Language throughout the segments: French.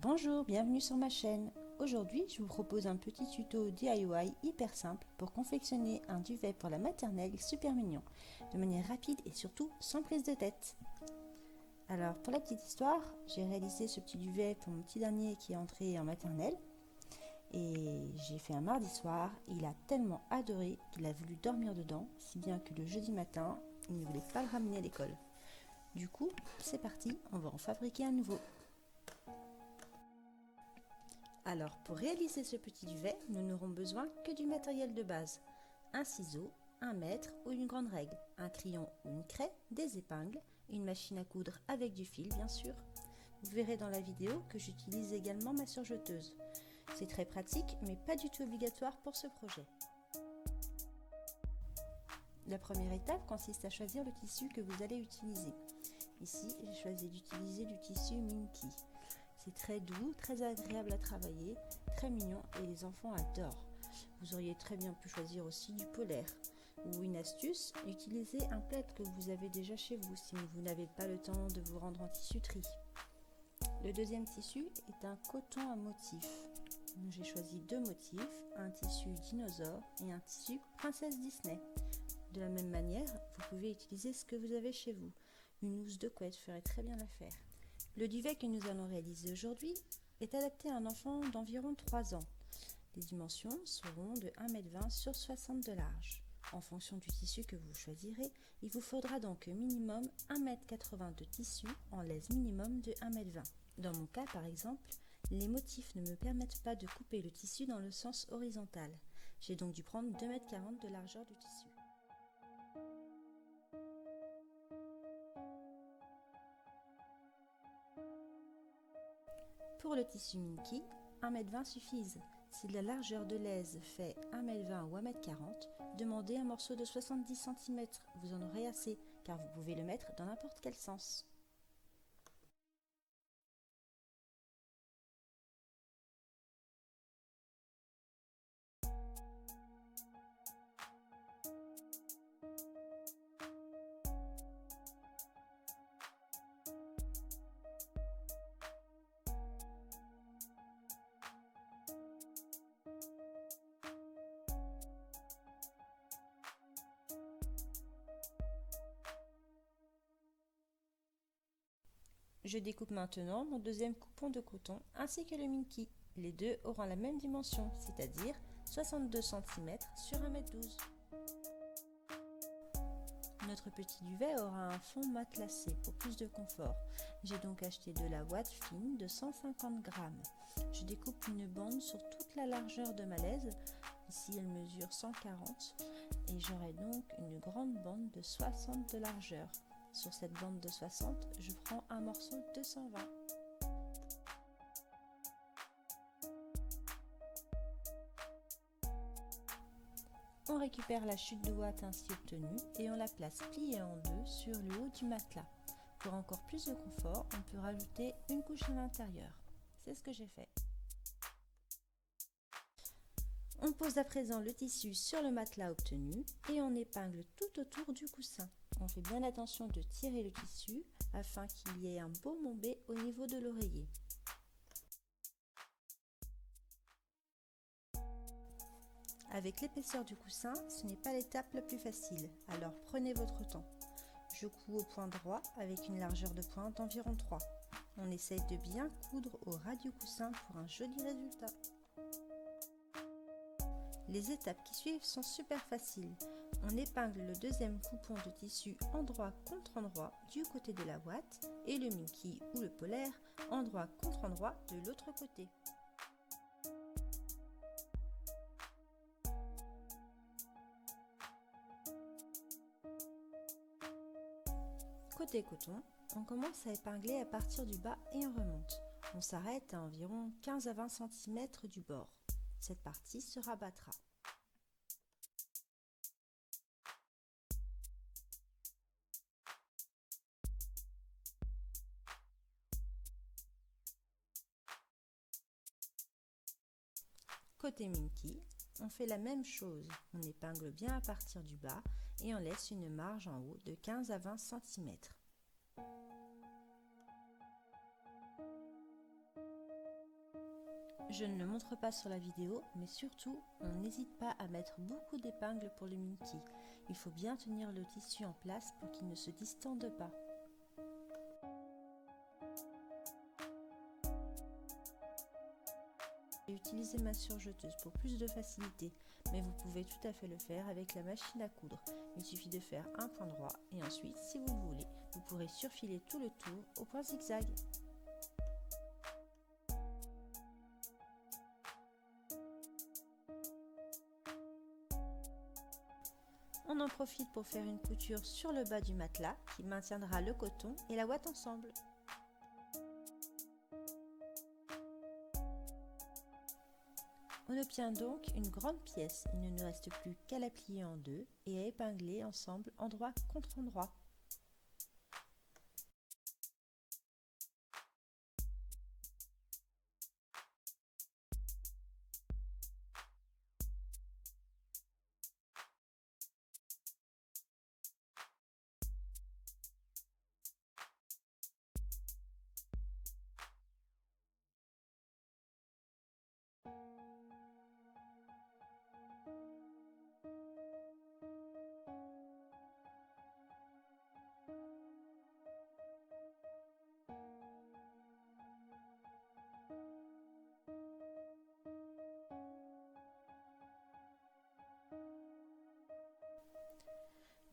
Bonjour, bienvenue sur ma chaîne. Aujourd'hui, je vous propose un petit tuto DIY hyper simple pour confectionner un duvet pour la maternelle super mignon, de manière rapide et surtout sans prise de tête. Alors, pour la petite histoire, j'ai réalisé ce petit duvet pour mon petit dernier qui est entré en maternelle. Et j'ai fait un mardi soir, il a tellement adoré qu'il a voulu dormir dedans, si bien que le jeudi matin, il ne voulait pas le ramener à l'école. Du coup, c'est parti, on va en fabriquer un nouveau. Alors, pour réaliser ce petit duvet, nous n'aurons besoin que du matériel de base. Un ciseau, un mètre ou une grande règle, un crayon ou une craie, des épingles, une machine à coudre avec du fil bien sûr. Vous verrez dans la vidéo que j'utilise également ma surjeteuse. C'est très pratique mais pas du tout obligatoire pour ce projet. La première étape consiste à choisir le tissu que vous allez utiliser. Ici, j'ai choisi d'utiliser du tissu Minky. C'est très doux, très agréable à travailler, très mignon et les enfants adorent. Vous auriez très bien pu choisir aussi du polaire. Ou une astuce, utilisez un plaid que vous avez déjà chez vous si vous n'avez pas le temps de vous rendre en tissuterie. Le deuxième tissu est un coton à motifs. J'ai choisi deux motifs, un tissu dinosaure et un tissu princesse Disney. De la même manière, vous pouvez utiliser ce que vous avez chez vous. Une housse de couette ferait très bien l'affaire. Le duvet que nous allons réaliser aujourd'hui est adapté à un enfant d'environ 3 ans. Les dimensions seront de 1,20 m sur 60 de large. En fonction du tissu que vous choisirez, il vous faudra donc minimum 1,80 m de tissu en laisse minimum de 1,20 m. Dans mon cas par exemple, les motifs ne me permettent pas de couper le tissu dans le sens horizontal. J'ai donc dû prendre 2,40 m de largeur du tissu. Pour le tissu Minky, 1,20 m suffisent. Si la largeur de l'aise fait 1,20 m ou 1,40 m, demandez un morceau de 70 cm, vous en aurez assez, car vous pouvez le mettre dans n'importe quel sens. Je découpe maintenant mon deuxième coupon de coton ainsi que le Minky. Les deux auront la même dimension, c'est-à-dire 62 cm sur 1,12 m. Notre petit duvet aura un fond matelassé pour plus de confort. J'ai donc acheté de la ouate fine de 150 g. Je découpe une bande sur toute la largeur de ma laise. Ici elle mesure 140 et j'aurai donc une grande bande de 60 de largeur. Sur cette bande de 60, je prends un morceau de 220. On récupère la chute de ouate ainsi obtenue et on la place pliée en deux sur le haut du matelas. Pour encore plus de confort, on peut rajouter une couche à l'intérieur. C'est ce que j'ai fait. On pose à présent le tissu sur le matelas obtenu et on épingle tout autour du coussin. On fait bien attention de tirer le tissu afin qu'il y ait un beau bombé au niveau de l'oreiller. Avec l'épaisseur du coussin, ce n'est pas l'étape la plus facile, alors prenez votre temps. Je couds au point droit avec une largeur de pointe d'environ 3. On essaye de bien coudre au ras du coussin pour un joli résultat. Les étapes qui suivent sont super faciles. On épingle le deuxième coupon de tissu endroit contre endroit du côté de la ouate et le Minky ou le polaire endroit contre endroit de l'autre côté. Côté coton, on commence à épingler à partir du bas et on remonte. On s'arrête à environ 15 à 20 cm du bord. Cette partie se rabattra. Côté Minky, on fait la même chose. On épingle bien à partir du bas et on laisse une marge en haut de 15 à 20 cm. Je ne le montre pas sur la vidéo, mais surtout, on n'hésite pas à mettre beaucoup d'épingles pour le Minky. Il faut bien tenir le tissu en place pour qu'il ne se distende pas. J'ai utilisé ma surjeteuse pour plus de facilité, mais vous pouvez tout à fait le faire avec la machine à coudre. Il suffit de faire un point droit et ensuite, si vous le voulez, vous pourrez surfiler tout le tour au point zigzag. On en profite pour faire une couture sur le bas du matelas qui maintiendra le coton et la ouate ensemble. On obtient donc une grande pièce, il ne nous reste plus qu'à la plier en deux et à épingler ensemble endroit contre endroit.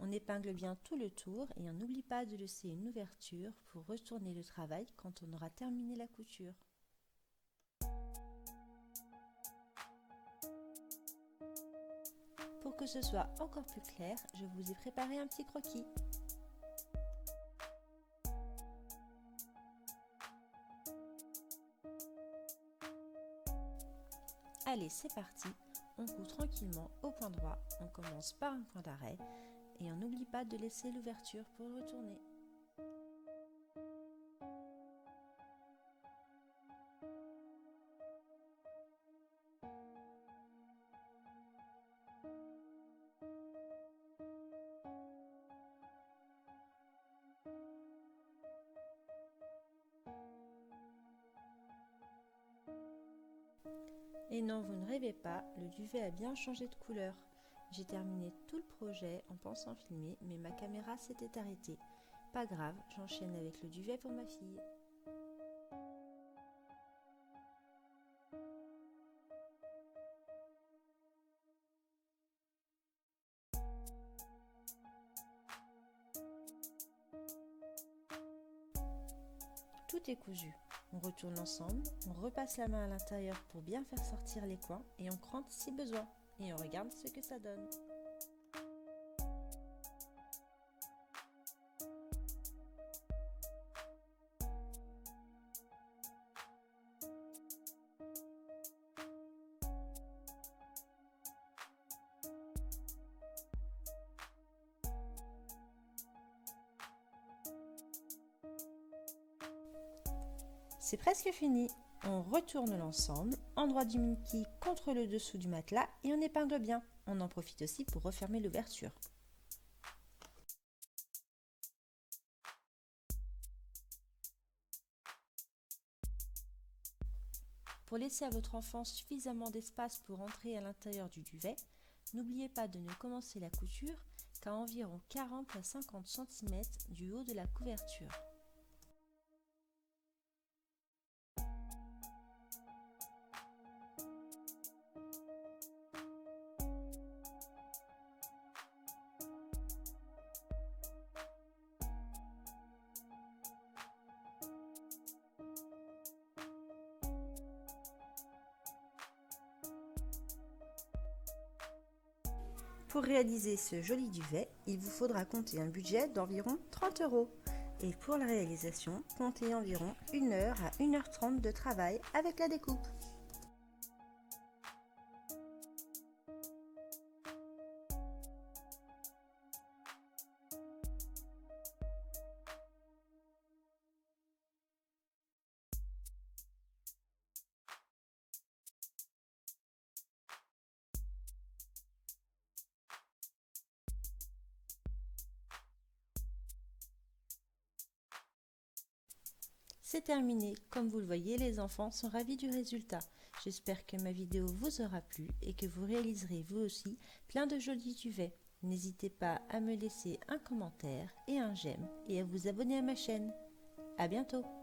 On épingle bien tout le tour et on n'oublie pas de laisser une ouverture pour retourner le travail quand on aura terminé la couture. Pour que ce soit encore plus clair, je vous ai préparé un petit croquis. Allez, c'est parti, on coud tranquillement au point droit, on commence par un point d'arrêt et on n'oublie pas de laisser l'ouverture pour le retourner. Et non, vous ne rêvez pas, le duvet a bien changé de couleur. J'ai terminé tout le projet en pensant filmer, mais ma caméra s'était arrêtée. Pas grave, j'enchaîne avec le duvet pour ma fille. Tout est cousu. On retourne l'ensemble, on repasse la main à l'intérieur pour bien faire sortir les coins et on crante si besoin. Et on regarde ce que ça donne. C'est presque fini. On retourne l'ensemble, endroit du Minky contre le dessous du matelas et on épingle bien. On en profite aussi pour refermer l'ouverture. Pour laisser à votre enfant suffisamment d'espace pour entrer à l'intérieur du duvet, n'oubliez pas de ne commencer la couture qu'à environ 40 à 50 cm du haut de la couverture. Pour réaliser ce joli duvet, il vous faudra compter un budget d'environ 30 €. Et pour la réalisation, comptez environ 1 heure à 1h30 de travail avec la découpe. c'est terminé. Comme vous le voyez, les enfants sont ravis du résultat. J'espère que ma vidéo vous aura plu et que vous réaliserez vous aussi plein de jolis duvets. N'hésitez pas à me laisser un commentaire et un j'aime et à vous abonner à ma chaîne. À bientôt!